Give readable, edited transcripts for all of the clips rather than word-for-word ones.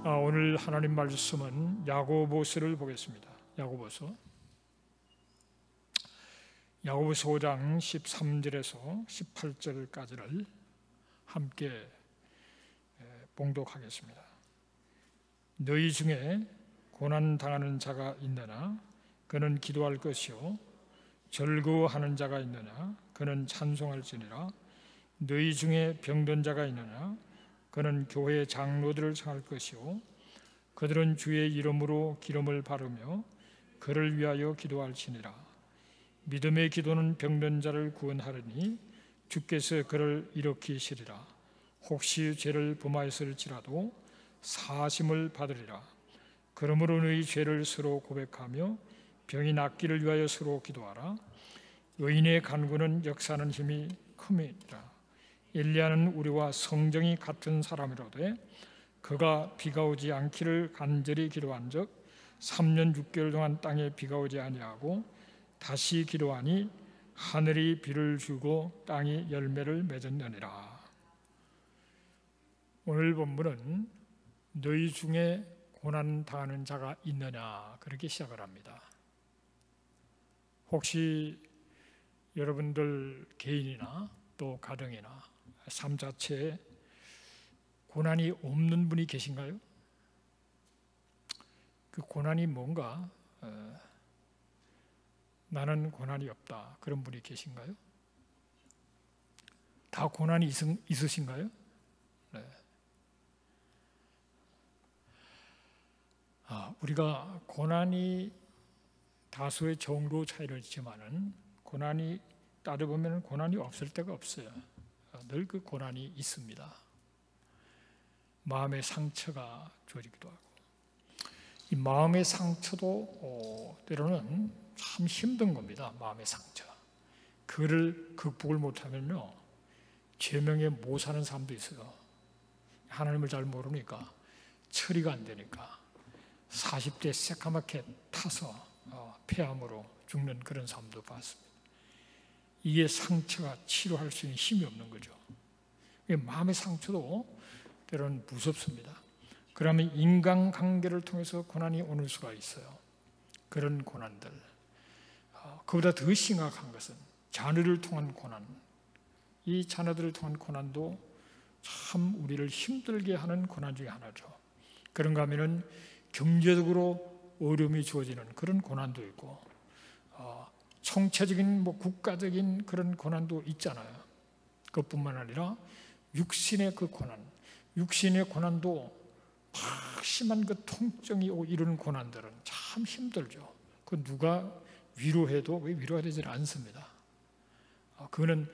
오늘 하나님 말씀은 야고보서를 보겠습니다. 야고보서 5장 13절에서 18절까지를 함께 봉독하겠습니다. 너희 중에 고난당하는 자가 있느냐 그는 기도할 것이요 절구하는 자가 있느냐 그는 찬송할지니라. 너희 중에 병든 자가 있느냐 그는 교회 장로들을 청할 것이요 그들은 주의 이름으로 기름을 바르며 그를 위하여 기도할지니라. 믿음의 기도는 병든 자를 구원하리니 주께서 그를 일으키시리라. 혹시 죄를 범하였을지라도 사심을 받으리라. 그러므로 너희 죄를 서로 고백하며 병이 낫기를 위하여 서로 기도하라. 의인의 간구는 역사하는 힘이 큼이니라. 엘리야는 우리와 성정이 같은 사람이로되 그가 비가 오지 않기를 간절히 기도한 적 3년 6개월 동안 땅에 비가 오지 아니하고 다시 기도하니 하늘이 비를 주고 땅이 열매를 맺었느니라. 오늘 본문은 너희 중에 고난 당하는 자가 있느냐 그렇게 시작을 합니다. 혹시 여러분들 개인이나 또 가정이나 삶 자체에 고난이 없는 분이 계신가요? 그 고난이 뭔가 나는 고난이 없다 그런 분이 계신가요? 다 고난이 있으신가요? 네. 우리가 고난이 다수의 정도 차이를 있지만은 고난이 따져보면 고난이 없을 때가 없어요. 늘 그 고난이 있습니다. 마음의 상처가 주어지기도 하고 이 마음의 상처도 때로는 참 힘든 겁니다. 마음의 상처 그를 극복을 못하면요 죄명에 못 사는 사람도 있어요. 하나님을 잘 모르니까 처리가 안 되니까 40대 새까맣게 타서 폐암으로 죽는 그런 사람도 봤습니다. 이게 상처가 치료할 수 있는 힘이 없는 거죠. 마음의 상처도 때로는 무섭습니다. 그러면 인간관계를 통해서 고난이 오는 수가 있어요. 그런 고난들. 그보다 더 심각한 것은 자녀를 통한 고난. 이 자녀들을 통한 고난도 참 우리를 힘들게 하는 고난 중에 하나죠. 그런가 하면은 경제적으로 어려움이 주어지는 그런 고난도 있고 총체적인 국가적인 그런 고난도 있잖아요. 그것뿐만 아니라 육신의 그 고난, 육신의 고난도 심한 그 통증이 이루는 고난들은 참 힘들죠. 그 누가 위로해도 위로가 되질 않습니다. 그거는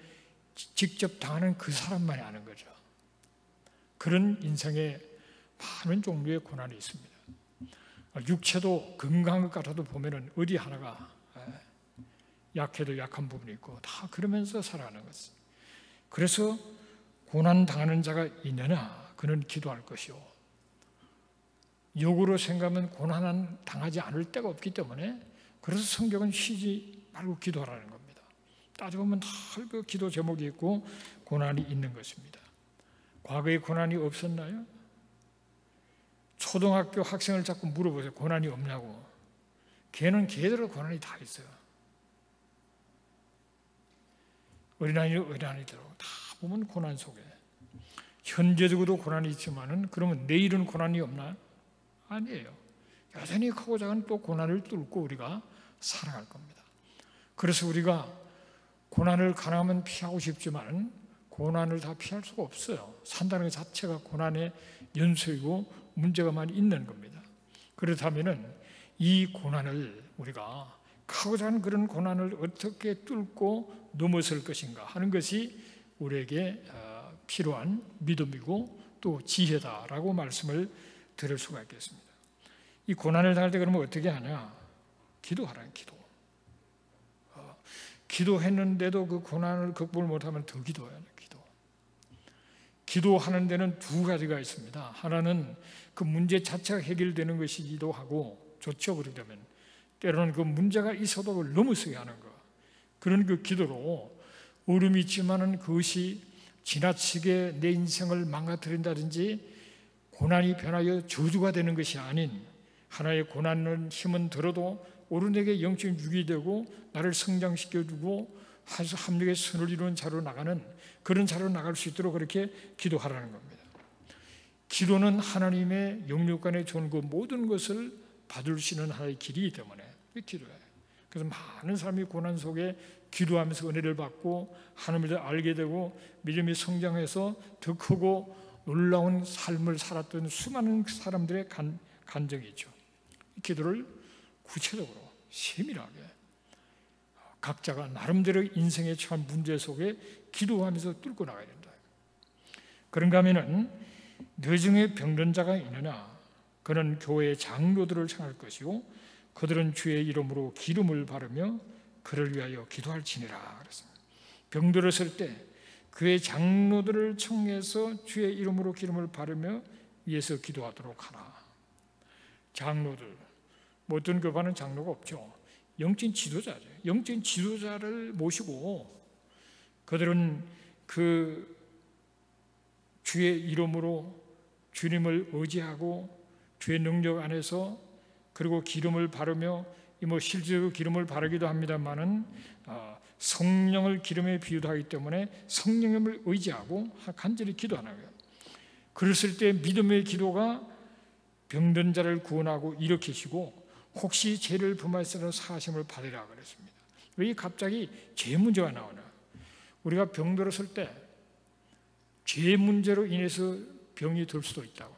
직접 당하는 그 사람만이 아는 거죠. 그런 인생에 많은 종류의 고난이 있습니다. 육체도 건강한 것 같아도 보면은 어디 하나가 약해도 약한 부분이 있고 다 그러면서 살아가는 것입니다. 그래서 고난 당하는 자가 있느냐 그는 기도할 것이요 역으로 생각하면 고난은 당하지 않을 때가 없기 때문에 그래서 성경은 쉬지 말고 기도하라는 겁니다. 따져보면 다 그 기도 제목이 있고 고난이 있는 것입니다. 과거에 고난이 없었나요? 초등학교 학생을 자꾸 물어보세요. 고난이 없냐고. 걔는 걔대로 고난이 다 있어요. 어린아이대로 다 보면 고난 속에 현재적으로도 고난이 있지만은 그러면 내일은 고난이 없나요? 아니에요. 여전히 크고 작은 또 고난을 뚫고 우리가 살아갈 겁니다. 그래서 우리가 고난을 가능하면 피하고 싶지만 고난을 다 피할 수가 없어요. 산다는 것 자체가 고난의 연소이고 문제가 많이 있는 겁니다. 그렇다면은 이 고난을 우리가 크고 작은 그런 고난을 어떻게 뚫고 넘어설 것인가 하는 것이 우리에게 필요한 믿음이고 또 지혜다라고 말씀을 드릴 수가 있겠습니다. 이 고난을 당할 때 그러면 어떻게 하냐? 기도하라는 기도. 기도했는데도 그 고난을 극복을 못하면 더 기도해야 해요. 기도하는 데는 두 가지가 있습니다. 하나는 그 문제 자체가 해결되는 것이기도 하고 좋죠. 그렇게 되면 때로는 그 문제가 있어도 그걸 넘어서게 하는 것. 그런 그 기도로 어려움이 있지만은 그것이 지나치게 내 인생을 망가뜨린다든지 고난이 변하여 저주가 되는 것이 아닌 하나의 고난은 힘은 들어도 오른에게 영적인 육이 되고 나를 성장시켜주고 합력의 선을 이루는 자로 나가는 그런 자로 나갈 수 있도록 그렇게 기도하라는 겁니다. 기도는 하나님의 영육 간에 좋은 그 모든 것을 받을 수 있는 하나의 길이기 때문에 기도해요. 그래서 많은 사람이 고난 속에 기도하면서 은혜를 받고 하나님을 알게 되고 믿음이 성장해서 더 크고 놀라운 삶을 살았던 수많은 사람들의 간증이 있죠. 이 기도를 구체적으로 세밀하게 각자가 나름대로 인생에 처한 문제 속에 기도하면서 뚫고 나가야 된다. 그런가 하면은 너 중에 병든 자가 있느냐? 그는 교회의 장로들을 청할 것이고 그들은 주의 이름으로 기름을 바르며 그를 위하여 기도할지니라 그랬습니다. 병들었을 때 그의 장로들을 청해서 주의 이름으로 기름을 바르며 위해서 기도하도록 하라. 장로들, 뭐 어떤 교파는 장로가 없죠. 영적인 지도자죠. 영적인 지도자를 모시고 그들은 그 주의 이름으로 주님을 의지하고 주의 능력 안에서 그리고 기름을 바르며 뭐 실제로 기름을 바르기도 합니다만은 성령을 기름에 비유하기 때문에 성령님을 의지하고 간절히 기도하는 거예요. 그랬을 때 믿음의 기도가 병든 자를 구원하고 일으키시고 혹시 죄를 범하였으면 사하심을 받으라 그랬습니다. 왜 갑자기 죄 문제가 나오나? 우리가 병들었을 때 죄 문제로 인해서 병이 들 수도 있다고.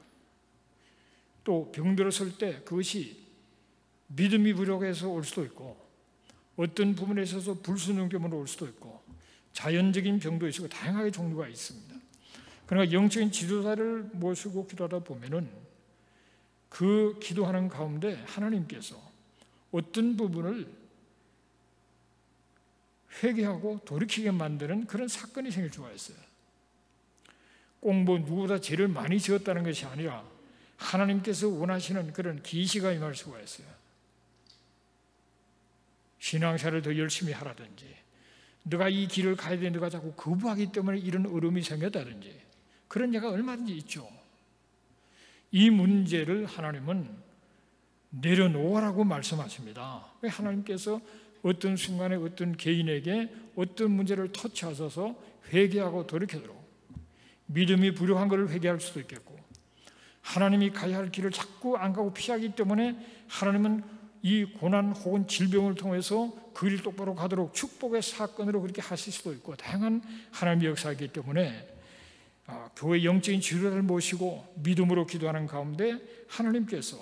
또 병들었을 때 그것이 믿음이 부족해서 올 수도 있고 어떤 부분에 있어서 불순종점으로 올 수도 있고 자연적인 병도 있고 다양하게 종류가 있습니다. 그러나 영적인 지도자를 모시고 기도하다 보면은 그 기도하는 가운데 하나님께서 어떤 부분을 회개하고 돌이키게 만드는 그런 사건이 생길 수가 있어요. 꼭 뭐 누구보다 죄를 많이 지었다는 것이 아니라 하나님께서 원하시는 그런 계시가 임할 수가 있어요. 신앙생활을 더 열심히 하라든지 너가 이 길을 가야 되는데 너가 자꾸 거부하기 때문에 이런 어려움이 생겼다든지 그런 예가 얼마든지 있죠. 이 문제를 하나님은 내려놓으라고 말씀하십니다. 하나님께서 어떤 순간에 어떤 개인에게 어떤 문제를 터치하셔서 회개하고 돌이키도록 믿음이 부족한 것을 회개할 수도 있겠고 하나님이 가야 할 길을 자꾸 안 가고 피하기 때문에 하나님은 이 고난 혹은 질병을 통해서 그 일 똑바로 가도록 축복의 사건으로 그렇게 하실 수도 있고 다양한 하나님의 역사이기 때문에 교회 영적인 지도자를 모시고 믿음으로 기도하는 가운데 하나님께서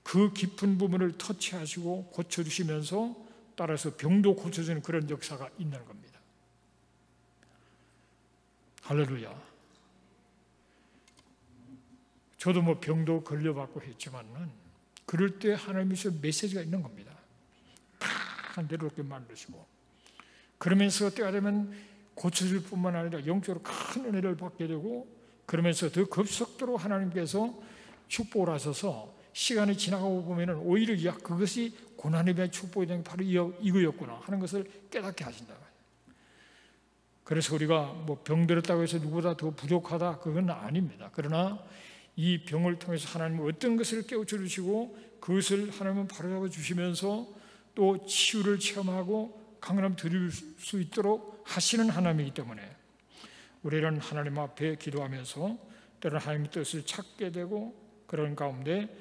그 깊은 부분을 터치하시고 고쳐주시면서 따라서 병도 고쳐주는 그런 역사가 있는 겁니다. 할렐루야. 저도 뭐 병도 걸려받고 했지만은 그럴 때 하나님께서 메시지가 있는 겁니다. 다 내려놓게 만드시고 그러면서 때가 되면 고쳐질 뿐만 아니라 영적으로 큰 은혜를 받게 되고 그러면서 더 급속도로 하나님께서 축복을 하셔서 시간이 지나가고 보면은 오히려 그것이 고난에 대한 축복이 되는 게 바로 이거였구나 하는 것을 깨닫게 하신다. 그래서 우리가 뭐 병들었다고 해서 누구보다 더 부족하다 그건 아닙니다. 그러나 이 병을 통해서 하나님은 어떤 것을 깨우쳐 주시고 그것을 하나님은 바로잡아 주시면서 또 치유를 체험하고 강건함 드릴 수 있도록 하시는 하나님이기 때문에 우리는 하나님 앞에 기도하면서 때로는 하나님의 뜻을 찾게 되고 그런 가운데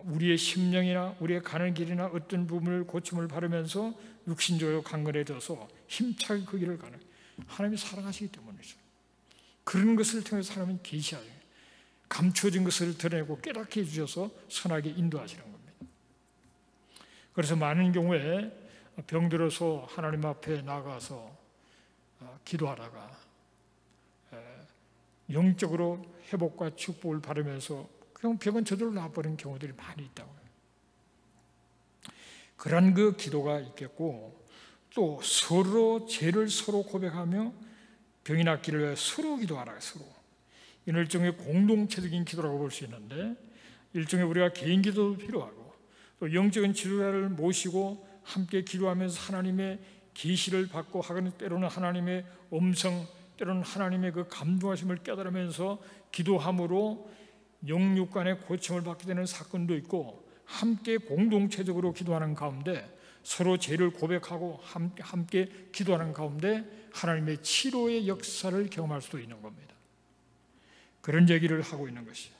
우리의 심령이나 우리의 가는 길이나 어떤 부분을 고침을 바르면서 육신적으로 강건해져서 힘차게 그 길을 가는 하나님이 사랑하시기 때문이죠. 그런 것을 통해서 하나님은 계시하죠. 감춰진 것을 드러내고 깨닫게 해주셔서 선하게 인도하시는 겁니다. 그래서 많은 경우에 병들어서 하나님 앞에 나가서 기도하다가 영적으로 회복과 축복을 바르면서 그냥 병은 저절로 나아버리는 경우들이 많이 있다고요. 그런 그 기도가 있겠고 또 서로 죄를 서로 고백하며 병이 낫기를 위해 서로 기도하라. 서로. 이는 일종의 공동체적인 기도라고 볼 수 있는데 일종의 우리가 개인 기도도 필요하고 또 영적인 지도자를 모시고 함께 기도하면서 하나님의 계시를 받고 하거나 때로는 하나님의 음성 때로는 하나님의 그 감동하심을 깨달으면서 기도함으로 영육 간의 고침을 받게 되는 사건도 있고, 함께 공동체적으로 기도하는 가운데 서로 죄를 고백하고 함께 기도하는 가운데 하나님의 치료의 역사를 경험할 수도 있는 겁니다. 그런 얘기를 하고 있는 것이에요.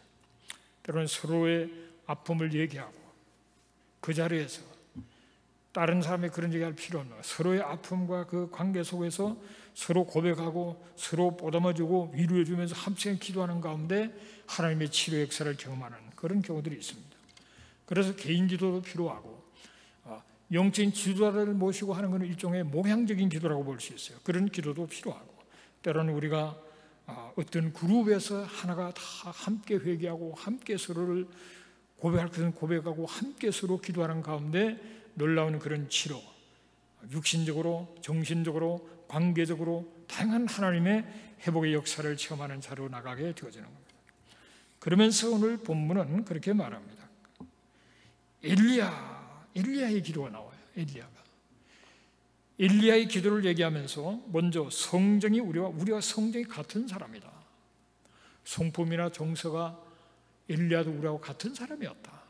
때로는 서로의 아픔을 얘기하고, 그 자리에서 다른 사람이 그런 얘기할 필요 없는 거예요. 서로의 아픔과 그 관계 속에서 서로 고백하고 서로 보담아주고 위로해주면서 함께 기도하는 가운데 하나님의 치료 역사를 경험하는 그런 경우들이 있습니다. 그래서 개인 기도도 필요하고, 영적인 지도자를 모시고 하는 것은 일종의 목양적인 기도라고 볼 수 있어요. 그런 기도도 필요하고, 때로는 우리가 어떤 그룹에서 하나가 다 함께 회개하고 함께 서로를 고백할 것은 고백하고 함께 서로 기도하는 가운데 놀라운 그런 치료, 육신적으로 정신적으로 관계적으로 다양한 하나님의 회복의 역사를 체험하는 자로 나가게 되어지는 겁니다. 그러면서 오늘 본문은 그렇게 말합니다. 엘리야의 기도가 나와요. 엘리야의 기도를 얘기하면서 먼저 성정이 우리와 성정이 같은 사람이다. 성품이나 정서가 엘리야도 우리하고 같은 사람이었다.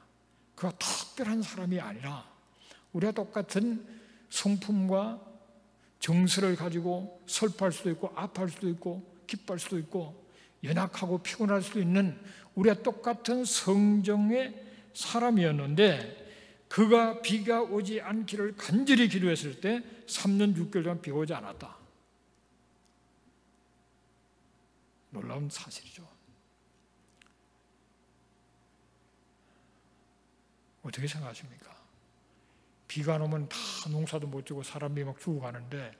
그가 특별한 사람이 아니라 우리와 똑같은 성품과 정서를 가지고 슬퍼할 수도 있고 아파할 수도 있고 기뻐할 수도 있고 연약하고 피곤할 수도 있는 우리와 똑같은 성정의 사람이었는데, 그가 비가 오지 않기를 간절히 기도했을 때 3년 6개월 동안 비가 오지 않았다. 놀라운 사실이죠. 어떻게 생각하십니까? 비가 안 오면 다 농사도 못 지고 사람이 막 죽어가는데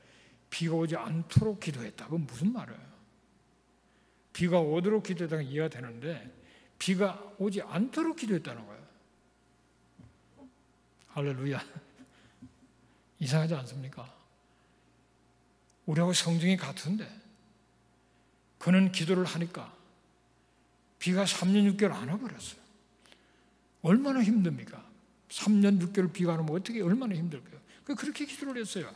비가 오지 않도록 기도했다. 그건 무슨 말이에요? 비가 오도록 기도했다는 이해가 되는데 비가 오지 않도록 기도했다는 거예요. 할렐루야. 이상하지 않습니까? 우리하고 성정이 같은데 그는 기도를 하니까 비가 3년 6개월 안 와버렸어요. 얼마나 힘듭니까? 3년 6개월 비가 안 오면 어떻게 얼마나 힘들까요? 그렇게 기도를 했어요.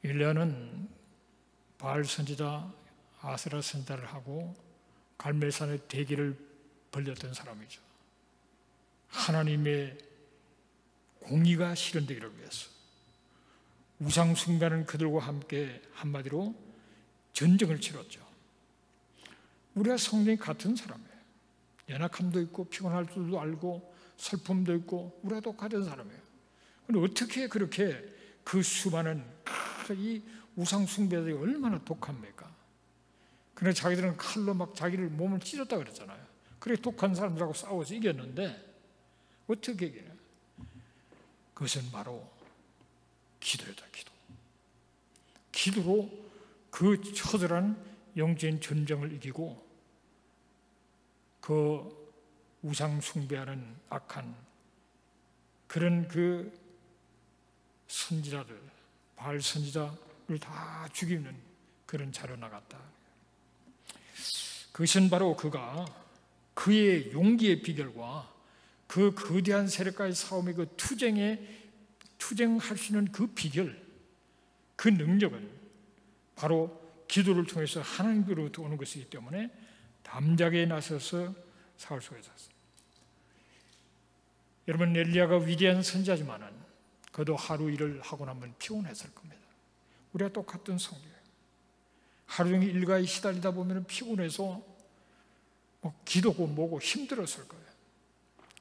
엘리야는 바알 선지자 아세라 선지자를 하고 갈멜산의 대기를 벌렸던 사람이죠. 하나님의 공의가 실현되기를 위해서 우상 숭배하는 그들과 함께 한마디로 전쟁을 치렀죠. 우리가 성령이 같은 사람이에요. 연약함도 있고 피곤할 줄도 알고 슬픔도 있고 우리가 똑같은 사람이에요. 그런데 어떻게 그렇게 그 수많은 이 우상 숭배들이 얼마나 독합니까? 그래 자기들은 칼로 막 자기를 몸을 찢었다 그랬잖아요. 그래 독한 사람들하고 싸워서 이겼는데 어떻게 이기냐? 그것은 바로 기도였다. 기도로 그 처절한 영적인 전쟁을 이기고 그 우상 숭배하는 악한 그런 그 선지자들, 바알 선지자를 다 죽이는 그런 자로 나갔다. 그것은 바로 그가 그의 용기의 비결과 그 거대한 세력과의 싸움의 그 투쟁할 수 있는 그 비결, 그 능력은 바로 기도를 통해서 하나님으로부터 오는 것이기 때문에 담대하게 나서서 싸울 수가 있었어요. 여러분, 엘리야가 위대한 선지자지만은 그도 하루 일을 하고 나면 피곤했을 겁니다. 우리가 똑같은 성도예요. 하루 종일 일과에 시달리다 보면 피곤해서 기도고 뭐고 힘들었을 거예요.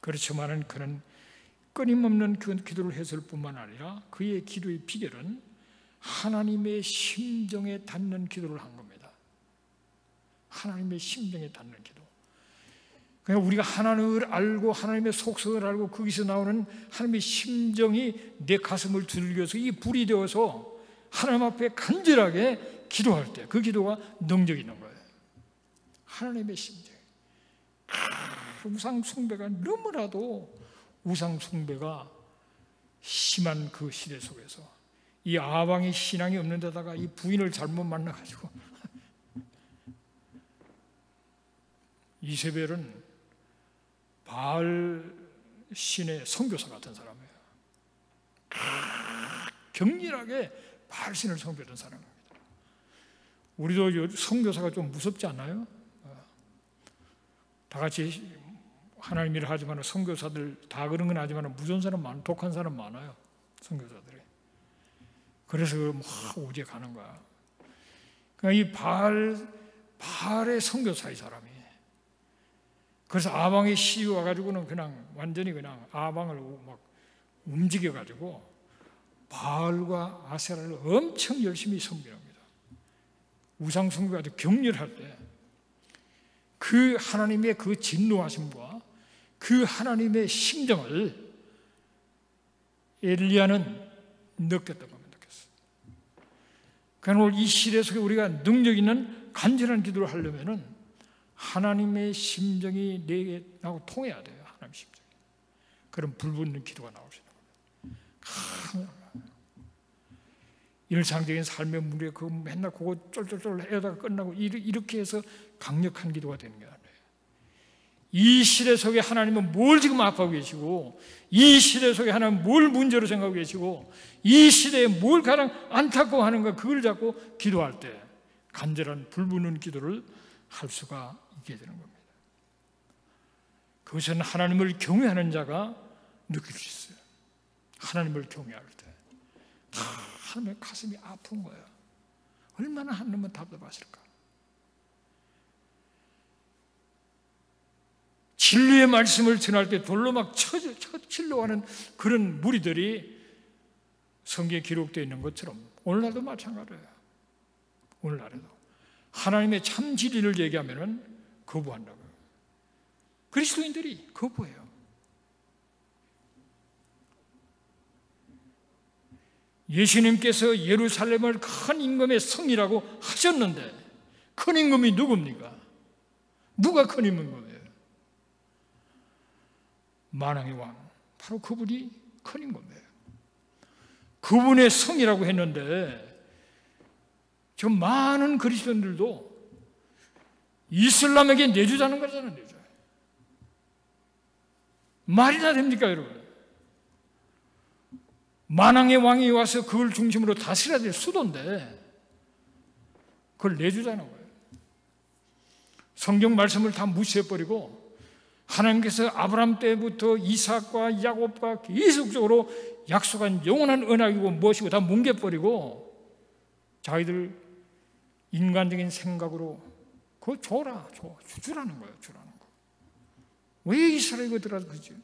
그렇지만은 그는 끊임없는 그 기도를 했을 뿐만 아니라 그의 기도의 비결은 하나님의 심정에 닿는 기도를 한 겁니다. 하나님의 심정에 닿는 기도. 그냥 우리가 하나님을 알고 하나님의 속성을 알고 거기서 나오는 하나님의 심정이 내 가슴을 두들겨서 이 불이 되어서 하나님 앞에 간절하게 기도할 때 그 기도가 능력이 있는 거예요. 하나님의 심정. 우상 숭배가 너무나도 우상 숭배가 심한 그 시대 속에서 이 아방의 신앙이 없는 데다가 이 부인을 잘못 만나가지고 이세벨은 바알 신의 선교사 같은 사람이에요. 격렬하게 바알신을 섬기던 사람입니다. 우리도 선교사가 좀 무섭지 않나요? 다 같이 하나님 일을 하지만 선교사들 다 그런 건 아니지만 무서운 사람 많아요. 독한 사람 많아요. 선교사들이. 그래서 막 오지에 가는 거야. 그러니까 이 바알의 선교사 이 사람이. 그래서 아방의 시위 와가지고는 그냥 완전히 그냥 아방을 막 움직여가지고 바알과 아세라를 엄청 열심히 섬깁니다. 우상 숭배가 아주 격렬할 때 그 하나님의 그 진노하심과 그 하나님의 심정을 엘리야는 느꼈던 겁니다. 그러니까 오늘 이 시대 속에 우리가 능력 있는 간절한 기도를 하려면은 하나님의 심정이 내게 나하고 통해야 돼요. 하나님 심정. 그런 불붙는 기도가 나오시는 겁니다. 일상적인 삶의 문제 그 맨날 그거 쫄쫄쫄 해다가 끝나고 이렇게 해서 강력한 기도가 되는 게 아니에요. 이 시대 속에 하나님은 뭘 지금 아파하고 계시고, 이 시대 속에 하나님은 뭘 문제로 생각하고 계시고, 이 시대에 뭘 가장 안타까워하는가, 그걸 잡고 기도할 때 간절한 불붙는 기도를 할 수가 있게 되는 겁니다. 그것은 하나님을 경외하는 자가 느낄 수 있어요. 하나님을 경외할 때 하나님의 가슴이 아픈 거예요. 얼마나 하나님은 답답하실까. 진리의 말씀을 전할 때 돌로 막 쳐치려고 하는 그런 무리들이 성경에 기록되어 있는 것처럼 오늘날도 마찬가지예요. 오늘날에도 하나님의 참 진리를 얘기하면 거부한다고요. 그리스도인들이 거부해요. 예수님께서 예루살렘을 큰 임금의 성이라고 하셨는데 큰 임금이 누굽니까? 누가 큰 임금이에요? 만왕의 왕, 바로 그분이 큰 임금이에요. 그분의 성이라고 했는데 지금 많은 그리스도인들도 이슬람에게 내주자는 거잖아요. 내줘. 말이나 됩니까, 여러분? 만왕의 왕이 와서 그걸 중심으로 다스려야 될 수도인데 그걸 내주자는 거예요. 성경 말씀을 다 무시해버리고 하나님께서 아브라함 때부터 이삭과 야곱과 계속적으로 약속한 영원한 언약이고 무엇이고 다 뭉개버리고 자기들 인간적인 생각으로 그거 주라는 거예요. 주라는 거. 왜 이스라엘이 그들아 그러지?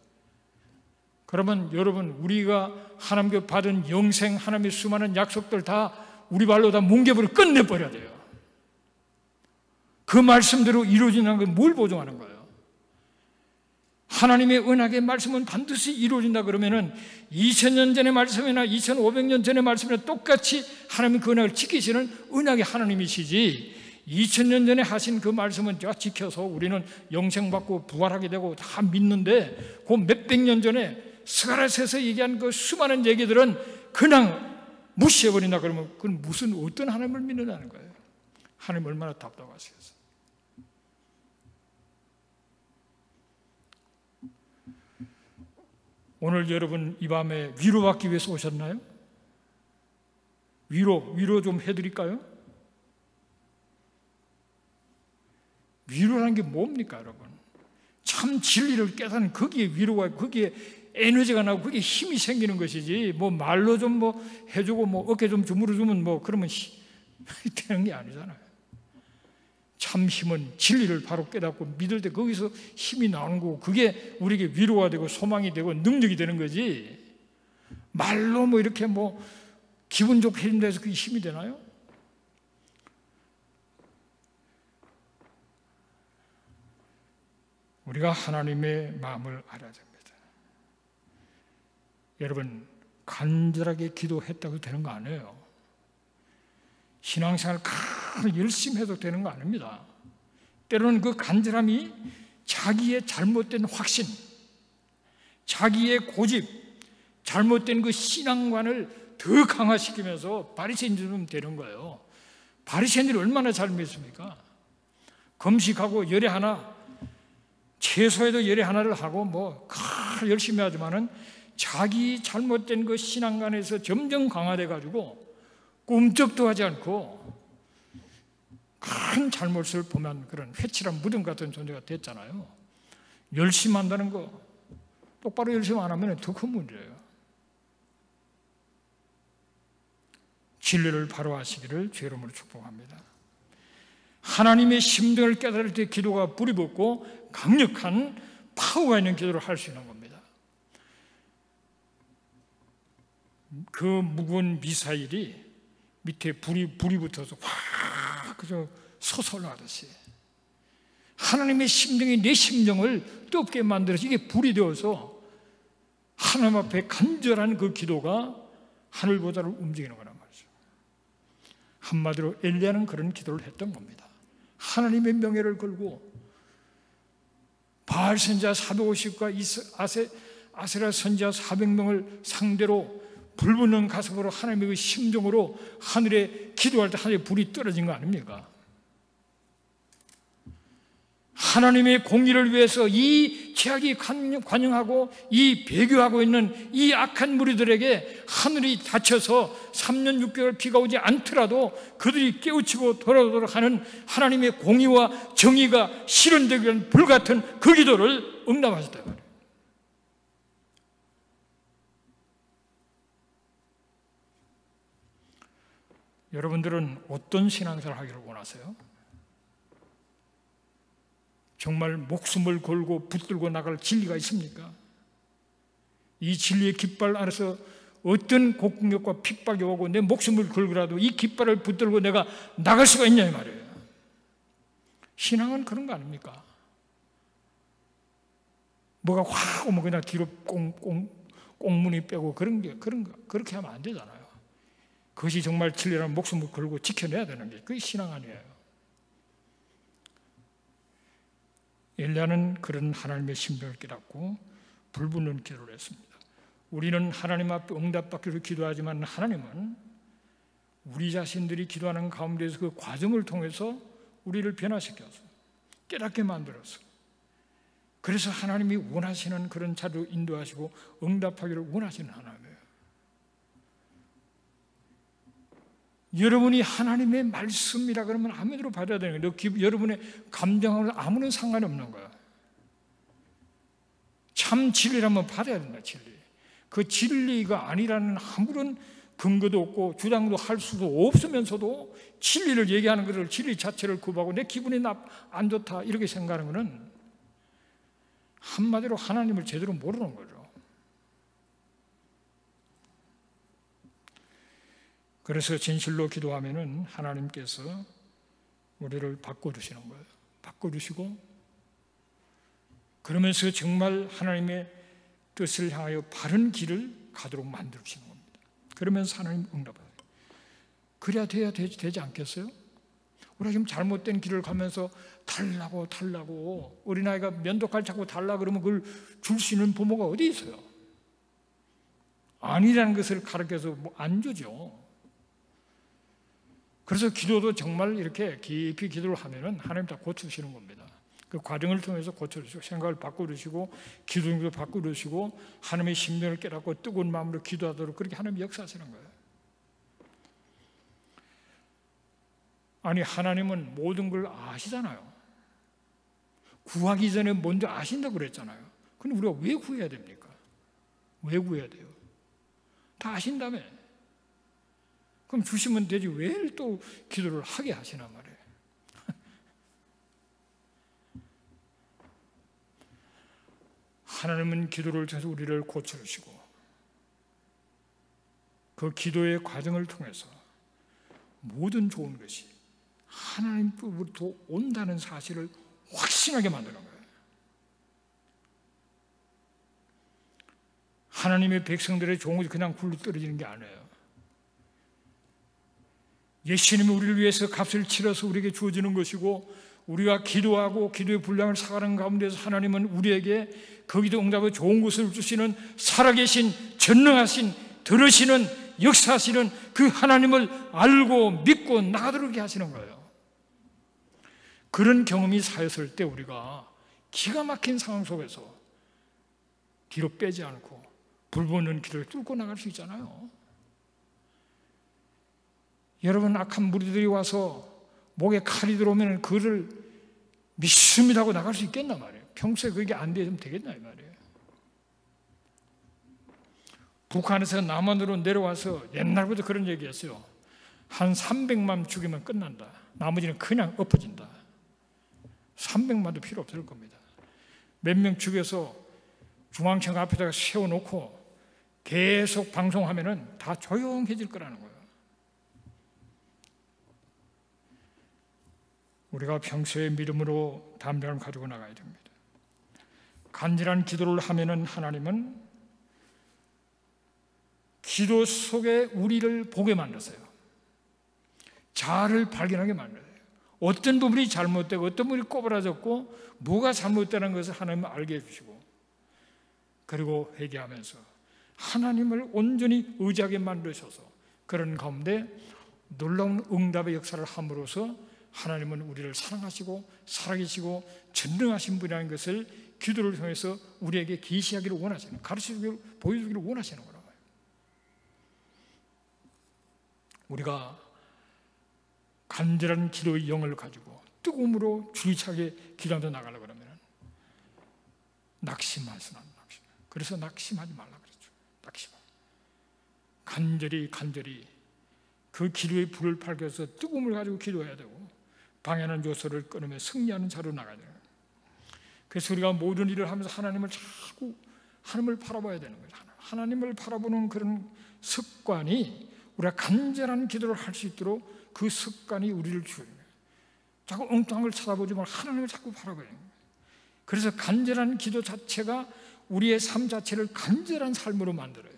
그러면 여러분, 우리가 하나님께 받은 영생, 하나님의 수많은 약속들 다 우리 발로 다 뭉개버려 끝내버려야 돼요. 그 말씀대로 이루어진다는 건 뭘 보증하는 거예요? 하나님의 언약의 말씀은 반드시 이루어진다 그러면은 2000년 전의 말씀이나 2500년 전의 말씀이나 똑같이 하나님이 그 언약을 지키시는 언약의 하나님이시지, 2000년 전에 하신 그 말씀은 제가 지켜서 우리는 영생받고 부활하게 되고 다 믿는데 그 몇백 년 전에 스가랴서에서 얘기한 그 수많은 얘기들은 그냥 무시해버린다 그러면 그건 무슨 어떤 하나님을 믿는다는 거예요. 하나님 얼마나 답답하시겠어요. 오늘 여러분 이 밤에 위로받기 위해서 오셨나요? 위로 좀 해드릴까요? 위로라는 게 뭡니까, 여러분? 참 진리를 깨닫는 거기에 위로가, 거기에 에너지가 나고 거기에 힘이 생기는 것이지, 뭐 말로 좀 뭐 해주고 뭐 어깨 좀 주무르주면 뭐 그러면 되는 게 아니잖아요. 참 힘은 진리를 바로 깨닫고 믿을 때 거기서 힘이 나오는 거고, 그게 우리에게 위로가 되고 소망이 되고 능력이 되는 거지, 말로 뭐 이렇게 뭐 기분 좋게 해준다 해서 그게 힘이 되나요? 우리가 하나님의 마음을 알아야 됩니다. 여러분, 간절하게 기도했다고 되는 거 아니에요. 신앙생활 열심히 해도 되는 거 아닙니다. 때로는 그 간절함이 자기의 잘못된 확신, 자기의 고집, 잘못된 그 신앙관을 더 강화시키면서 바리새인처럼 되는 거예요. 바리새인들이 얼마나 잘 믿습니까? 금식하고 열에 하나, 최소에도 열에 하나를 하고 뭐 열심히 하지만은 자기 잘못된 그 신앙관에서 점점 강화돼 가지고 꿈쩍도 하지 않고 큰 잘못을 보면 그런 회칠한 무덤 같은 존재가 됐잖아요. 열심히 한다는 거 똑바로 열심히 안 하면 더 큰 문제예요. 진리를 바로 하시기를 주 이름으로 축복합니다. 하나님의 심정을 깨달을 때 기도가 불이 붙고 강력한 파워가 있는 기도를 할 수 있는 겁니다. 그 무거운 미사일이 밑에 불이 붙어서 확 그저 솟아나듯이 하나님의 심정이 내 심정을 뜨겁게 만들어서 이게 불이 되어서 하나님 앞에 간절한 그 기도가 하늘보다를 움직이는 거란 말이죠. 한마디로 엘리야는 그런 기도를 했던 겁니다. 하나님의 명예를 걸고 바알 선지자 450과 아세라 선지자 400명을 상대로 불붙는 가슴으로 하나님의 그 심정으로 하늘에 기도할 때 하늘에 불이 떨어진 거 아닙니까? 하나님의 공의를 위해서 이 죄악이 관영하고 이 배교하고 있는 이 악한 무리들에게 하늘이 닫혀서 3년 6개월 비가 오지 않더라도 그들이 깨우치고 돌아오도록 하는 하나님의 공의와 정의가 실현되기 위한 불같은 그 기도를 응답하셨다 말이에요. 여러분들은 어떤 신앙생활을 하기를 원하세요? 정말 목숨을 걸고 붙들고 나갈 진리가 있습니까? 이 진리의 깃발 안에서 어떤 고공격과 핍박이 오고 내 목숨을 걸고라도 이 깃발을 붙들고 내가 나갈 수가 있냐 이 말이에요. 신앙은 그런 거 아닙니까? 뭐가 확 오면 그냥 뒤로 꽁무니 빼고 그렇게 하면 안 되잖아요. 그것이 정말 진리라는 목숨을 걸고 지켜내야 되는 게 그게 신앙 아니에요. 엘리야는 그런 하나님의 심정을 깨닫고 불붙는 기도를 했습니다. 우리는 하나님 앞에 응답받기를 기도하지만 하나님은 우리 자신들이 기도하는 가운데서 그 과정을 통해서 우리를 변화시켜서 깨닫게 만들어서 그래서 하나님이 원하시는 그런 자로 인도하시고 응답하기를 원하시는 하나님이에요. 여러분이 하나님의 말씀이라 그러면 아멘으로 받아야 되는 거예요. 여러분의 감정하고는 아무런 상관이 없는 거예요. 참 진리라면 받아야 된다. 진리. 그 진리가 아니라는 아무런 근거도 없고 주장도 할 수도 없으면서도 진리를 얘기하는 것을 진리 자체를 구하고 내 기분이 안 좋다 이렇게 생각하는 것은 한마디로 하나님을 제대로 모르는 거죠. 그래서 진실로 기도하면은 하나님께서 우리를 바꿔주시는 거예요. 바꿔주시고 그러면서 정말 하나님의 뜻을 향하여 바른 길을 가도록 만들어주시는 겁니다. 그러면서 하나님 응답하세요. 그래야 되지 않겠어요? 우리가 지금 잘못된 길을 가면서 달라고 어린아이가 면도칼 잡고 달라 그러면 그걸 줄 수 있는 부모가 어디 있어요? 아니라는 것을 가르쳐서 안 주죠. 그래서 기도도 정말 이렇게 깊이 기도를 하면은 하나님 다 고쳐주시는 겁니다. 그 과정을 통해서 고쳐주시고 생각을 바꿔주시고 기도를 바꿔주시고 하나님의 심령을 깨닫고 뜨거운 마음으로 기도하도록 그렇게 하나님이 역사하시는 거예요. 아니 하나님은 모든 걸 아시잖아요. 구하기 전에 먼저 아신다고 그랬잖아요. 근데 우리가 왜 구해야 됩니까? 왜 구해야 돼요? 다 아신다며. 그럼 주시면 되지 왜 또 기도를 하게 하시나 말이에요. 하나님은 기도를 통해서 우리를 고쳐주시고 그 기도의 과정을 통해서 모든 좋은 것이 하나님으로부터 온다는 사실을 확신하게 만드는 거예요. 하나님의 백성들의 좋은 것이 그냥 굴러 떨어지는 게 아니에요. 예수님이 우리를 위해서 값을 치러서 우리에게 주어지는 것이고 우리가 기도하고 기도의 분량을 사가는 가운데서 하나님은 우리에게 거기도 응답의 좋은 것을 주시는 살아계신 전능하신 들으시는 역사하시는 그 하나님을 알고 믿고 나가도록 하시는 거예요. 그런 경험이 쌓였을 때 우리가 기가 막힌 상황 속에서 뒤로 빼지 않고 불붙는 길을 뚫고 나갈 수 있잖아요. 여러분, 악한 무리들이 와서 목에 칼이 들어오면 그를 믿습니다 하고 나갈 수 있겠나 말이에요. 평소에 그게 안 되면 되겠나 이 말이에요. 북한에서 남한으로 내려와서 옛날부터 그런 얘기했어요. 한 300만 죽이면 끝난다. 나머지는 그냥 엎어진다. 300만도 필요 없을 겁니다. 몇 명 죽여서 중앙청 앞에다가 세워놓고 계속 방송하면은 다 조용해질 거라는 거예요. 우리가 평소에 믿음으로 담대함을 가지고 나가야 됩니다. 간절한 기도를 하면은 하나님은 기도 속에 우리를 보게 만드세요. 자아를 발견하게 만들어요. 어떤 부분이 잘못되고 어떤 부분이 꼬부라졌고 뭐가 잘못되는 것을 하나님은 알게 해주시고, 그리고 회개하면서 하나님을 온전히 의지하게 만드셔서 그런 가운데 놀라운 응답의 역사를 함으로써 하나님은 우리를 사랑하시고 살아계시고 전능하신 분이라는 것을 기도를 통해서 우리에게 계시하기를 원하시는, 가르치기를, 보여주기를 원하시는 거라고요. 우리가 간절한 기도의 영을 가지고 뜨거움으로 줄기차게 기도하며 나가려고 그러면 낙심할 수는 없는 낙심. 그래서 낙심하지 말라 그랬죠. 낙심하. 간절히 그 기도의 불을 밝혀서 뜨거움을 가지고 기도해야 되고, 방해하는 요소를 끊으며 승리하는 자로 나가야 돼요. 그래서 우리가 모든 일을 하면서 하나님을 자꾸 하나님을 바라봐야 되는 거예요. 하나님을 바라보는 그런 습관이, 우리가 간절한 기도를 할 수 있도록 그 습관이 우리를 주어요. 자꾸 엉뚱한 걸 찾아보지 말고 하나님을 자꾸 바라봐야 돼요. 그래서 간절한 기도 자체가 우리의 삶 자체를 간절한 삶으로 만들어요.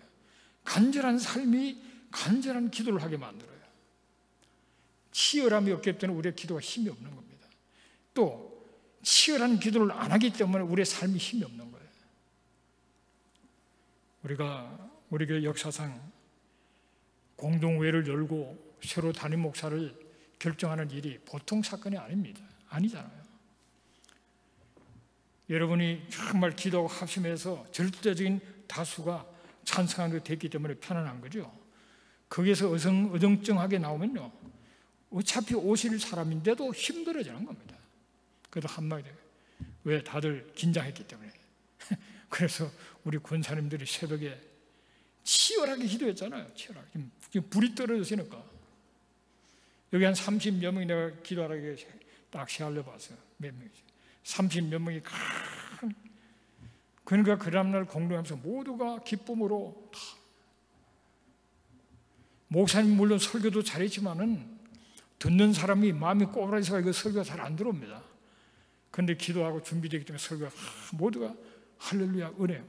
간절한 삶이 간절한 기도를 하게 만들어요. 치열함이 없기 때문에 우리의 기도가 힘이 없는 겁니다. 또 치열한 기도를 안 하기 때문에 우리의 삶이 힘이 없는 거예요. 우리가 우리 교회 역사상 공동회를 열고 새로 담임 목사를 결정하는 일이 보통 사건이 아닙니다. 아니잖아요. 여러분이 정말 기도하고 합심해서 절대적인 다수가 찬성하게 됐기 때문에 편안한 거죠. 거기에서 어정쩡하게 나오면요, 어차피 오실 사람인데도 힘들어지는 겁니다. 그래도 한마디, 왜? 다들 긴장했기 때문에. 그래서 우리 권사님들이 새벽에 치열하게 기도했잖아요. 치열하게. 지금 불이 떨어지니까. 여기 한 30몇 명이 내가 기도하라고 딱 시알려 봤어요. 몇 명이지. 30몇 명이 그러니까 그 다음날 공동하면서 모두가 기쁨으로 다. 목사님 물론 설교도 잘했지만은 듣는 사람이 마음이 꼬부라져서 이거 설교가 잘 안 들어옵니다. 그런데 기도하고 준비되기 때문에 설교가 모두가 할렐루야 은혜.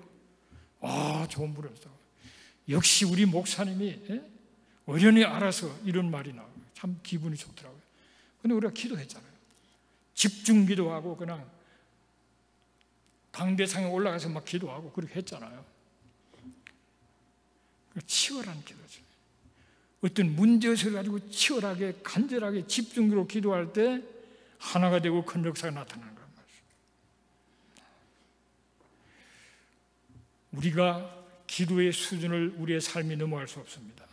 좋은 분이었어. 역시 우리 목사님이 어련히 알아서 이런 말이 나와요. 참 기분이 좋더라고요. 그런데 우리가 기도했잖아요. 집중 기도하고 그냥 강대상에 올라가서 막 기도하고 그렇게 했잖아요. 치열한 기도죠. 어떤 문제의식을 가지고 치열하게 간절하게 집중적으로 기도할 때 하나가 되고 큰 역사가 나타나는 거란 말이죠. 우리가 기도의 수준을 우리의 삶이 넘어갈 수 없습니다.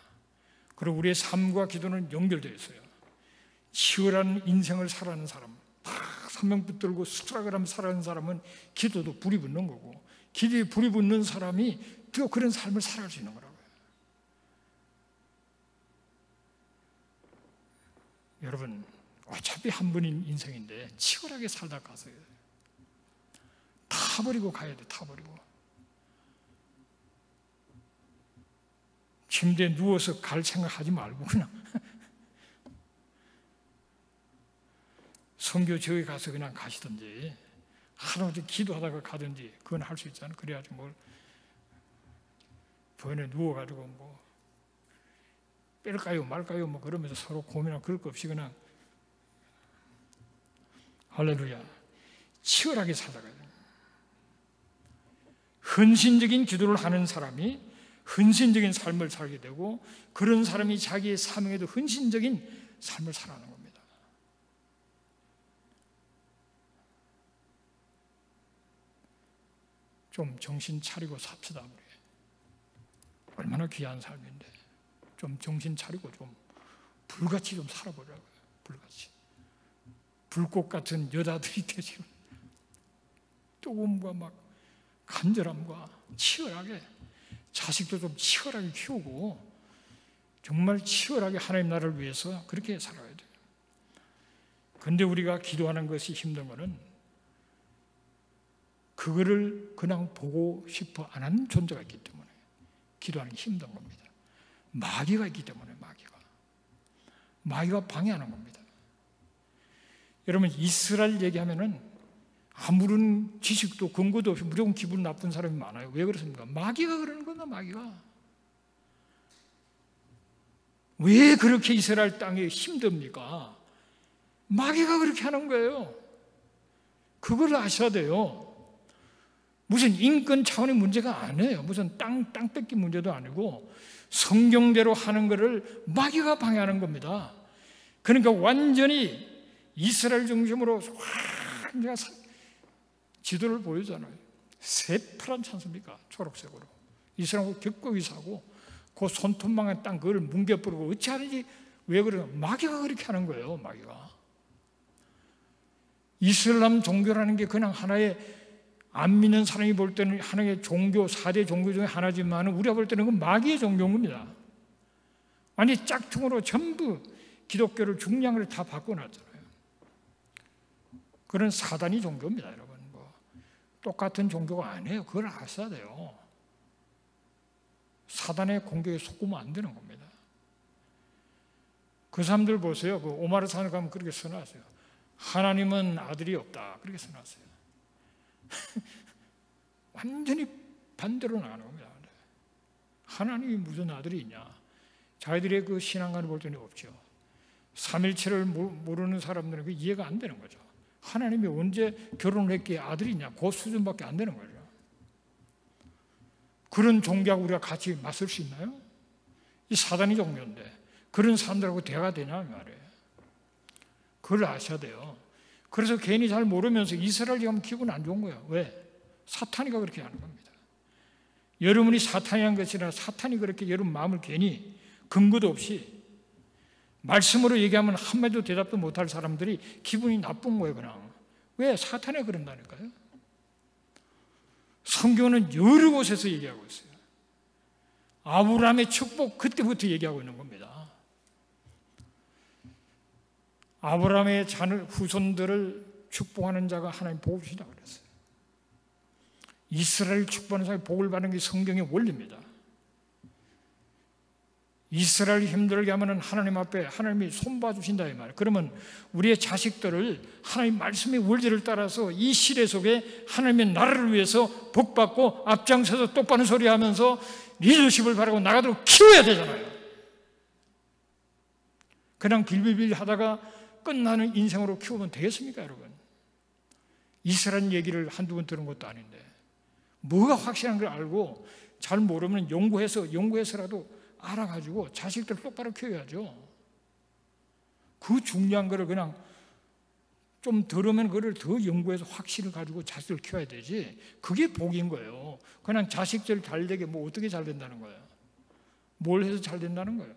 그리고 우리의 삶과 기도는 연결되어 있어요. 치열한 인생을 살아가는 사람, 사명 붙들고 스트라글하며 살아가는 사람은 기도도 불이 붙는 거고, 기도에 불이 붙는 사람이 또 그런 삶을 살아갈 수 있는 거라고요. 여러분, 어차피 한 번인 인생인데 치열하게 살다 가서요. 다 버리고 가야 돼, 다 버리고. 침대에 누워서 갈 생각하지 말고 그냥 선교 지역에 가서 그냥 가시든지 하루도 기도하다가 가든지 그건 할 수 있잖아요. 그래야지 뭘 번에 누워가지고 뭐 뺄까요 말까요 뭐 그러면서 서로 고민하고 그럴 거 없이 그냥 할렐루야 치열하게 살아가야 돼요. 헌신적인 기도를 하는 사람이 헌신적인 삶을 살게 되고, 그런 사람이 자기의 사명에도 헌신적인 삶을 살아가는 겁니다. 좀 정신 차리고 삽시다. 우리 얼마나 귀한 삶인데 좀 정신 차리고 좀 불같이 좀 살아보자고요. 불같이. 불꽃 같은 여자들이 되시고 뜨거움과 막 간절함과 치열하게 자식도 좀 치열하게 키우고 정말 치열하게 하나님 나라를 위해서 그렇게 살아야 돼요. 그런데 우리가 기도하는 것이 힘든 것은 그거를 그냥 보고 싶어 안 하는 존재가 있기 때문에 기도하는 게 힘든 겁니다. 마귀가 있기 때문에 마귀가 방해하는 겁니다. 여러분 이스라엘 얘기하면은 아무런 지식도 근거도 없이 무조건 기분 나쁜 사람이 많아요. 왜 그렇습니까? 마귀가 그러는 거다. 마귀가 왜 그렇게 이스라엘 땅에 힘듭니까? 마귀가 그렇게 하는 거예요. 그걸 아셔야 돼요. 무슨 인권 차원의 문제가 아니에요. 무슨 땅 뺏기 문제도 아니고 성경대로 하는 것을 마귀가 방해하는 겁니다. 그러니까 완전히 이스라엘 중심으로 내가 지도를 보여잖아요. 새파랗지 않습니까? 초록색으로. 이스라엘하고 격곡이 사고 그 손톱망한 땅 그걸 뭉개버리고 어찌하는지 왜 그래요? 마귀가 그렇게 하는 거예요. 마귀가. 이슬람 종교라는 게 그냥 하나의 안 믿는 사람이 볼 때는 하나의 종교, 4대 종교 중에 하나지만 우리가 볼 때는 그건 마귀의 종교인 겁니다. 아니 짝퉁으로 전부 기독교를 중량을 다 바꿔놨잖아요. 그런 사단이 종교입니다. 여러분 똑같은 종교가 아니에요. 그걸 아셔야 돼요. 사단의 공격에 속으면 안 되는 겁니다. 그 사람들 보세요. 그 오마르 산에 가면 그렇게 써놨어요. 하나님은 아들이 없다. 그렇게 써놨어요. 완전히 반대로 나가는 겁니다. 하나님이 무슨 아들이 있냐? 자기들의 그 신앙관을 볼 때는 없죠. 삼일체를 모르는 사람들은 이해가 안 되는 거죠. 하나님이 언제 결혼을 했기에 아들이 있냐? 그 수준밖에 안 되는 거죠. 그런 종교하고 우리가 같이 맞설 수 있나요? 이 사단이 종교인데 그런 사람들하고 대화가 되냐 말이에요. 그걸 아셔야 돼요. 그래서 괜히 잘 모르면서 이스라엘이 하면 기분 안 좋은 거예요. 왜? 사탄이가 그렇게 하는 겁니다. 여러분이 사탄이 한 것이라 사탄이 그렇게 여러분 마음을 괜히 근거도 없이 말씀으로 얘기하면 한마디도 대답도 못할 사람들이 기분이 나쁜 거예요. 그냥. 왜? 사탄이 그런다니까요. 성경은 여러 곳에서 얘기하고 있어요. 아브라함의 축복 그때부터 얘기하고 있는 겁니다. 아브라함의 후손들을 축복하는 자가 하나님 복을 주신다고 그랬어요. 이스라엘 축복하는 사람이 복을 받는 게 성경의 원리입니다. 이스라엘이 힘들게 하면 하나님 앞에 하나님이 손봐 주신다 이 말. 그러면 우리의 자식들을 하나님 말씀의 원리를 따라서 이 시대 속에 하나님의 나라를 위해서 복받고 앞장서서 똑바른 소리 하면서 리더십을 바라고 나가도록 키워야 되잖아요. 그냥 빌빌빌 하다가 끝나는 인생으로 키우면 되겠습니까, 여러분? 이스라엘 얘기를 한두 번 들은 것도 아닌데 뭐가 확실한 걸 알고 잘 모르면 연구해서라도 알아가지고 자식들 똑바로 키워야죠. 그 중요한 거를 그냥 좀 들으면 그걸 더 연구해서 확신을 가지고 자식을 키워야 되지. 그게 복인 거예요. 그냥 자식들 잘 되게 뭐 어떻게 잘 된다는 거예요? 뭘 해서 잘 된다는 거예요?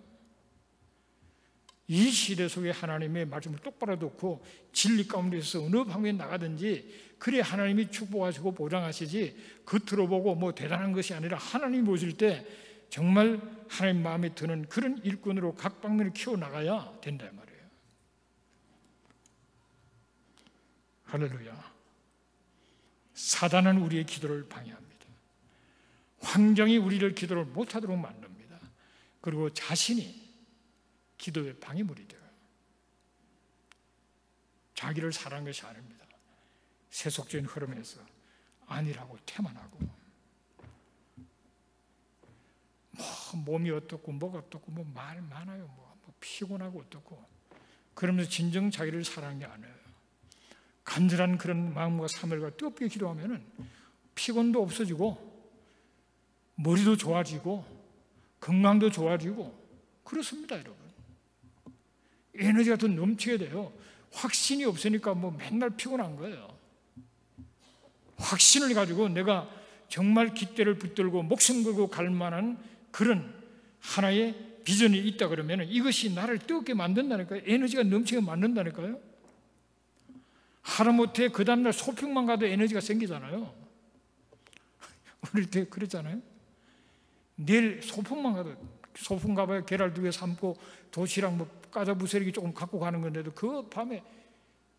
이 시대 속에 하나님의 말씀을 똑바로 듣고 진리 가운데서 어느 방면에 나가든지 그래 하나님이 축복하시고 보장하시지 겉으로 보고 뭐 대단한 것이 아니라 하나님이 보실 때 정말 하나님 마음에 드는 그런 일꾼으로 각 방면을 키워나가야 된다 말이에요. 할렐루야. 사단은 우리의 기도를 방해합니다. 환경이 우리를 기도를 못하도록 만듭니다. 그리고 자신이 기도의 방해물이 돼요. 자기를 사랑하는 것이 아닙니다. 세속적인 흐름에서 아니라고 태만하고 몸이 어떻고 뭐가 어떻고 뭐 말 많아요. 뭐 피곤하고 어떻고 그러면서 진정 자기를 사랑하는 게 아니에요. 간절한 그런 마음과 사물과 뜨겁게 기도하면은 피곤도 없어지고 머리도 좋아지고 건강도 좋아지고 그렇습니다, 여러분. 에너지가 더 넘치게 돼요. 확신이 없으니까 뭐 맨날 피곤한 거예요. 확신을 가지고 내가 정말 깃대를 붙들고 목숨 걸고 갈 만한 그런 하나의 비전이 있다 그러면 이것이 나를 뜨겁게 만든다니까요. 에너지가 넘치게 만든다니까요. 하다못해 그 다음날 소풍만 가도 에너지가 생기잖아요. 어릴 때 그랬잖아요. 내일 소풍만 가도, 소풍 가봐야 계란 2개 삶고 도시락 뭐 과자 부스러기 조금 갖고 가는 건데도 그 밤에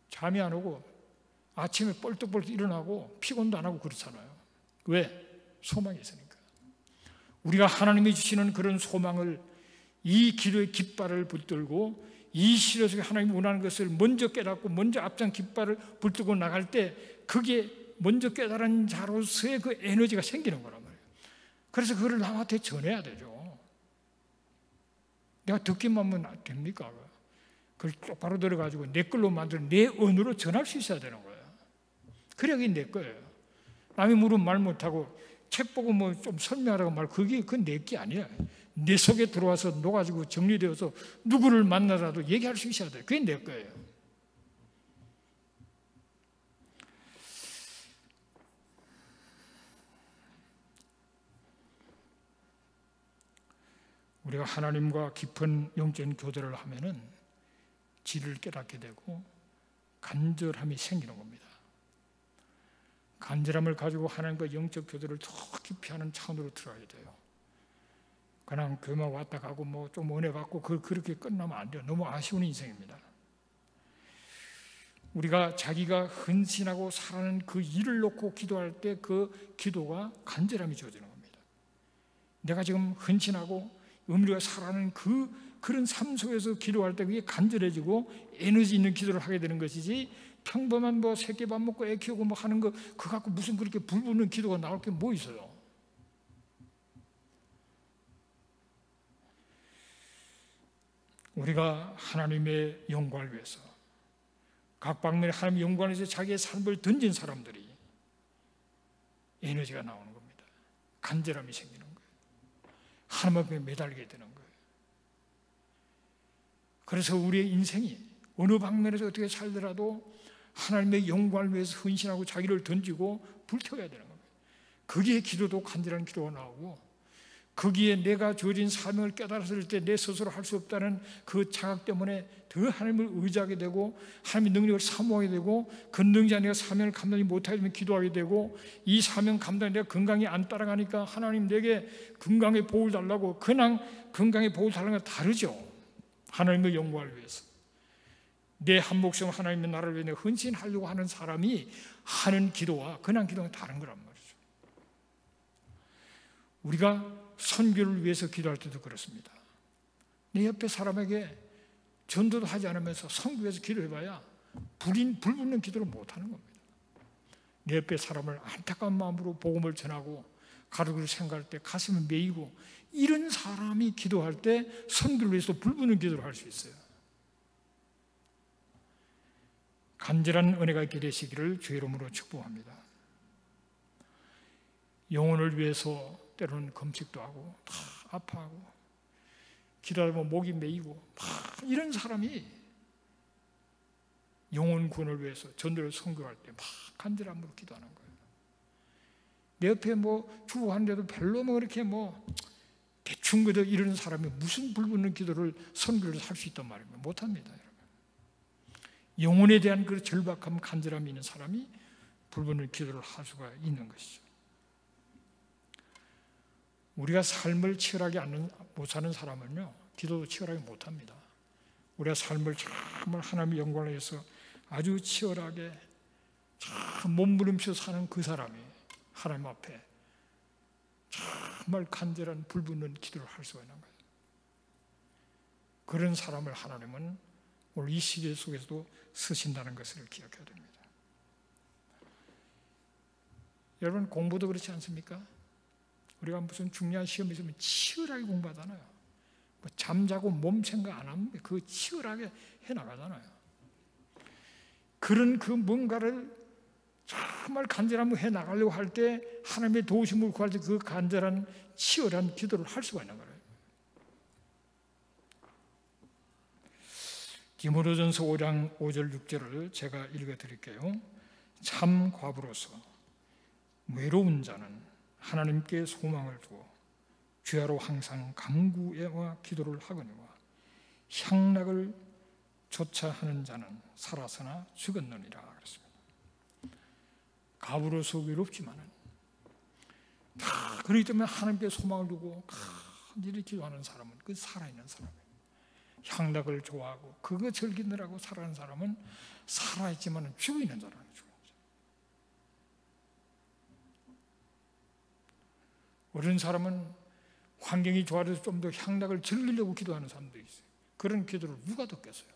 잠이 안 오고 아침에 뻘떡뻘떡 일어나고 피곤도 안 하고 그렇잖아요. 왜? 소망이 있으니까. 우리가 하나님이 주시는 그런 소망을, 이 기도의 깃발을 붙들고 이 시대 속에 하나님이 원하는 것을 먼저 깨닫고 먼저 앞장 깃발을 붙들고 나갈 때 그게 먼저 깨달은 자로서의 그 에너지가 생기는 거란 말이에요. 그래서 그걸 남한테 전해야 되죠. 내가 듣기만 하면 됩니까? 그걸 똑바로 들어가지고 내 걸로 만들어 내 언어로 전할 수 있어야 되는 거예요. 그래야 그게 내 거예요. 남이 물으면 말 못하고 책 보고 뭐 좀 설명하라고 말, 그건 내 게 아니야. 내 속에 들어와서 녹아지고 정리되어서 누구를 만나라도 얘기할 수 있어야 돼. 그게 내 거예요. 우리가 하나님과 깊은 영적인 교제를 하면은 질을 깨닫게 되고 간절함이 생기는 겁니다. 간절함을 가지고 하나님과 영적 교제를 더 깊이 하는 차원으로 들어가야 돼요. 그냥 교회만 왔다 가고 뭐 좀 은혜 받고 그렇게 끝나면 안 돼요. 너무 아쉬운 인생입니다. 우리가 자기가 헌신하고 살아는 그 일을 놓고 기도할 때 그 기도가 간절함이 주어지는 겁니다. 내가 지금 헌신하고 의미가 살아는 그런 삶 속에서 기도할 때 그게 간절해지고 에너지 있는 기도를 하게 되는 것이지, 평범한 뭐 새끼 밥 먹고 애 키우고 뭐 하는 거 그거 갖고 무슨 그렇게 불붙는 기도가 나올 게 뭐 있어요. 우리가 하나님의 영광을 위해서 각 방면에 하나님의 영광을 위해서 자기의 삶을 던진 사람들이 에너지가 나오는 겁니다. 간절함이 생기는 거예요. 하나님 앞에 매달리게 되는 거예요. 그래서 우리의 인생이 어느 방면에서 어떻게 살더라도 하나님의 영광을 위해서 헌신하고 자기를 던지고 불태워야 되는 겁니다. 거기에 기도도 간절한 기도가 나오고, 거기에 내가 주어진 사명을 깨달았을 때 내 스스로 할 수 없다는 그 자각 때문에 더 하나님을 의지하게 되고 하나님의 능력을 사모하게 되고, 그 능력자 내가 사명을 감당하지 못하게 되면 기도하게 되고, 이 사명 감당에 내가 건강이 안 따라가니까 하나님 내게 건강의 복을 달라고, 그냥 건강의 복을 달라는 건 다르죠. 하나님의 영광을 위해서 내 한 목숨 하나님의 나라를 위해 헌신하려고 하는 사람이 하는 기도와 그냥 기도는 다른 거란 말이죠. 우리가 선교를 위해서 기도할 때도 그렇습니다. 내 옆에 사람에게 전도도 하지 않으면서 선교해서 기도해봐야 불붙는 기도를 못하는 겁니다. 내 옆에 사람을 안타까운 마음으로 복음을 전하고 가족을 생각할 때 가슴을 메이고, 이런 사람이 기도할 때 선교를 위해서 불붙는 기도를 할 수 있어요. 간절한 은혜가 있게 되시기를 주의 이름으로 축복합니다. 영혼을 위해서 때로는 금식도 하고 다 아파하고 기도하다 보면 목이 메이고 막 이런 사람이 영혼 구원을 위해서 전도를 선교할 때 막 간절함으로 기도하는 거예요. 내 옆에 뭐 주부하는데도 별로 뭐 그렇게 뭐 대충 그저 이러는 사람이 무슨 불붙는 기도를 선교를 할 수 있단 말입니다. 못합니다, 여러분. 영혼에 대한 그 절박함, 간절함이 있는 사람이 불붙는 기도를 할 수가 있는 것이죠. 우리가 삶을 치열하게 못 사는 사람은요, 기도도 치열하게 못합니다. 우리가 삶을 정말 하나님의 영광을 위해서 아주 치열하게 참 몸부림쳐 사는 그 사람이 하나님 앞에 정말 간절한 불붙는 기도를 할 수가 있는 거예요. 그런 사람을 하나님은 오늘 이 시대 속에서도 쓰신다는 것을 기억해야 됩니다. 여러분, 공부도 그렇지 않습니까? 우리가 무슨 중요한 시험이 있으면 치열하게 공부하잖아요. 뭐 잠자고 몸 생각 안 하면 그 치열하게 해나가잖아요. 그런 그 뭔가를 정말 간절함으로 해나가려고 할 때 하나님의 도우심을 구할 때 그 간절한 치열한 기도를 할 수가 있는 거예요. 디모데전서 5장 5절 6절을 제가 읽어드릴게요. 참 과부로서 외로운 자는 하나님께 소망을 두어 주야로 항상 간구와 기도를 하거니와 향락을 조차 하는 자는 살아서나 죽었느니라 그랬습니다. 갑으로서 외롭지만은 그렇기 때문에 하나님께 소망을 두고 간절히 기도하는 사람은 그 살아있는 사람이에요. 향락을 좋아하고 그거 즐기느라고 살아가는 사람은 살아있지만 죽어있는 사람이에요. 어떤 사람은 환경이 좋아져서 좀 더 향락을 즐기려고 기도하는 사람도 있어요. 그런 기도를 누가 듣겠어요?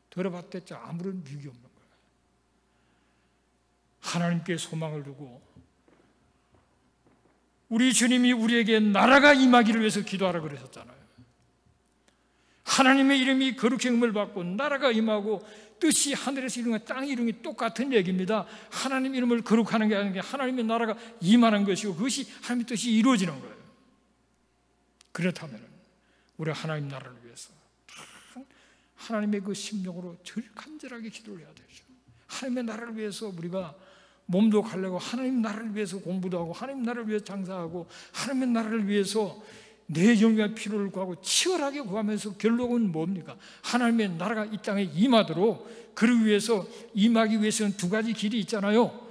들어봤댔자 아무런 유익이 없는 거예요. 하나님께 소망을 두고 우리 주님이 우리에게 나라가 임하기를 위해서 기도하라 그러셨잖아요. 하나님의 이름이 거룩히 여김을 받고 나라가 임하고 뜻이 하늘에서 이루는 땅에 이루는 게 똑같은 얘기입니다. 하나님 이름을 거룩하는 게 아니라 하나님의 나라가 임하는 것이고 그것이 하나님의 뜻이 이루어지는 거예요. 그렇다면 우리가 하나님 나라를 위해서 하나님의 그 심령으로 간절하게 기도를 해야 되죠. 하나님의 나라를 위해서 우리가 몸도 갈래고 하나님 나라를 위해서 공부도 하고 하나님 나라를 위해서 장사하고 하나님의 나라를 위해서 내 영혼의 필요를 구하고 치열하게 구하면서 결론은 뭡니까? 하나님의 나라가 이 땅에 임하도록 그를 위해서 임하기 위해서는 두 가지 길이 있잖아요.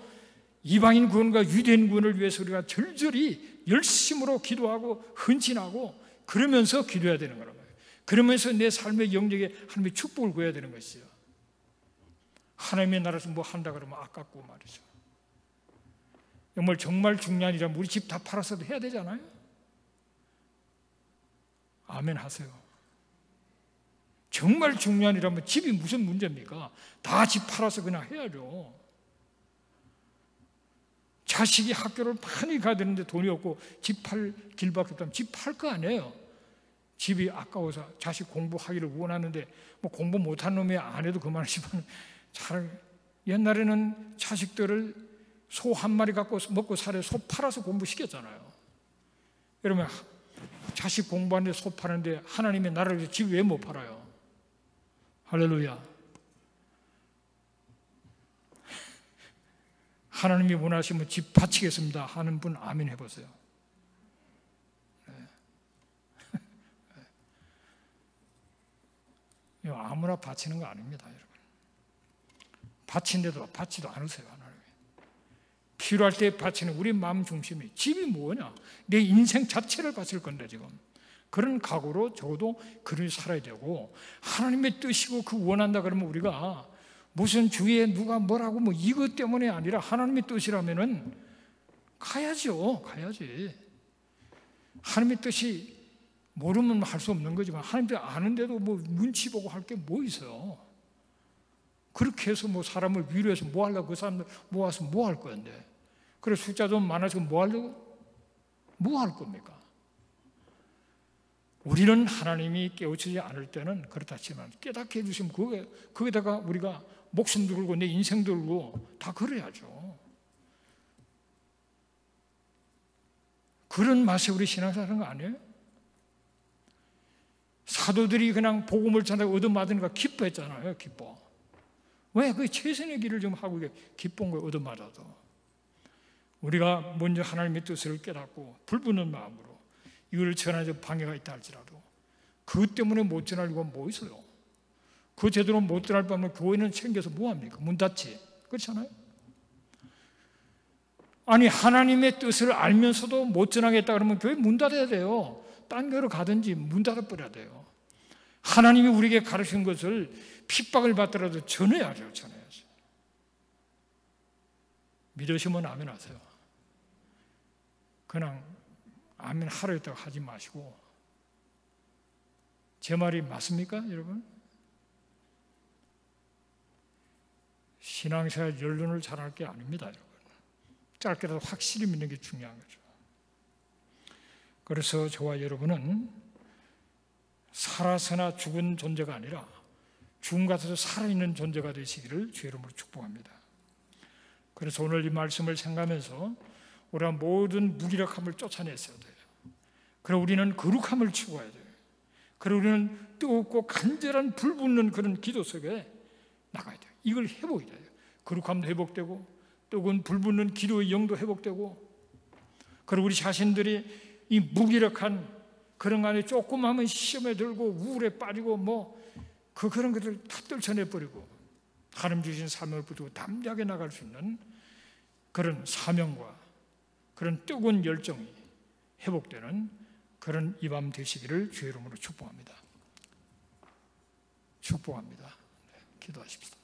이방인 구원과 유대인 구원을 위해서 우리가 절절히 열심으로 기도하고 헌신하고 그러면서 기도해야 되는 거란 말이에요. 그러면서 내 삶의 영역에 하나님의 축복을 구해야 되는 것이죠. 하나님의 나라에서 뭐 한다 그러면 아깝고 말이죠. 정말 중요한 일이라면 우리 집 다 팔아서도 해야 되잖아요. 아멘 하세요. 정말 중요한 일이라면 집이 무슨 문제입니까? 다 집 팔아서 그냥 해야죠. 자식이 학교를 많이 가야 되는데 돈이 없고 집 팔 길밖에 없다면 집 팔 거 아니에요. 집이 아까워서 자식 공부하기를 원하는데 뭐 공부 못한 놈이 안 해도 그만하지만 옛날에는 자식들을 소 한 마리 갖고 먹고 살에 소 팔아서 공부시켰잖아요. 여러분 자식 공부하는데 소 파는데 하나님의 나라를 위해서 집 왜 못 팔아요? 할렐루야. 하나님이 원하시면 집 바치겠습니다 하는 분 아멘 해보세요. 네. 아무나 바치는 거 아닙니다, 여러분. 바친데도 바치도 않으세요, 하나님. 필요할 때 바치는 우리 마음 중심이 집이 뭐냐? 내 인생 자체를 바칠 건데 지금 그런 각오로 적어도 그를 살아야 되고 하나님의 뜻이고 그 원한다 그러면 우리가 무슨 주위에 누가 뭐라고 뭐 이것 때문에 아니라 하나님의 뜻이라면은 가야죠. 가야지. 하나님의 뜻이 모르면 할 수 없는 거지만 하나님의 뜻 아는데도 뭐 눈치 보고 할 게 뭐 있어요. 그렇게 해서 뭐 사람을 위로해서 뭐 하려고 그 사람들 모아서 뭐 할 건데 그래 숫자 좀 많아지고 뭐 하려고? 뭐 할 겁니까? 우리는 하나님이 깨우치지 않을 때는 그렇다 치면 깨닫게 해주시면 거기다가 우리가 목숨 들고 내 인생 들고 다 그래야죠. 그런 맛에 우리 신앙생활 하는 거 아니에요? 사도들이 그냥 복음을 전하고 얻어맞은 거 기뻐했잖아요. 기뻐. 왜? 그 최선의 길을 좀 하고 기쁜 걸 얻어맞아도 우리가 먼저 하나님의 뜻을 깨닫고 불붙는 마음으로 이걸 전하는 방해가 있다 할지라도 그것 때문에 못 전할 이유가 뭐 있어요? 그 제대로 못 전할 바면 교회는 챙겨서 뭐합니까? 문 닫지. 그렇잖아요? 아니 하나님의 뜻을 알면서도 못 전하겠다 그러면 교회 문 닫아야 돼요. 딴 교회로 가든지 문 닫아버려야 돼요. 하나님이 우리에게 가르친 것을 핍박을 받더라도 전해야죠. 전해야죠. 믿으시면 아멘 하세요. 그냥 아멘 하루 있다고 하지 마시고 제 말이 맞습니까 여러분? 신앙생활 연륜을 잘할 게 아닙니다 여러분. 짧게라도 확실히 믿는 게 중요한 거죠. 그래서 저와 여러분은 살아서나 죽은 존재가 아니라 죽음 같아서 살아있는 존재가 되시기를 주의 이름으로 축복합니다. 그래서 오늘 이 말씀을 생각하면서 우리가 모든 무기력함을 쫓아냈어야 돼요. 그리고 우리는 거룩함을 추구해야 돼요. 그리고 우리는 뜨겁고 간절한 불붙는 그런 기도 속에 나가야 돼요. 이걸 회복해야 돼요. 거룩함도 회복되고 뜨거운 불붙는 기도의 영도 회복되고 그리고 우리 자신들이 이 무기력한 그런 안에 조금 하면 시험에 들고 우울에 빠지고 그런 것들 다 떨쳐내버리고 하나님 주신 사명을 붙들고 담대하게 나갈 수 있는 그런 사명과 그런 뜨거운 열정이 회복되는 그런 이 밤 되시기를 주의 이름으로 축복합니다. 축복합니다. 기도하십시다.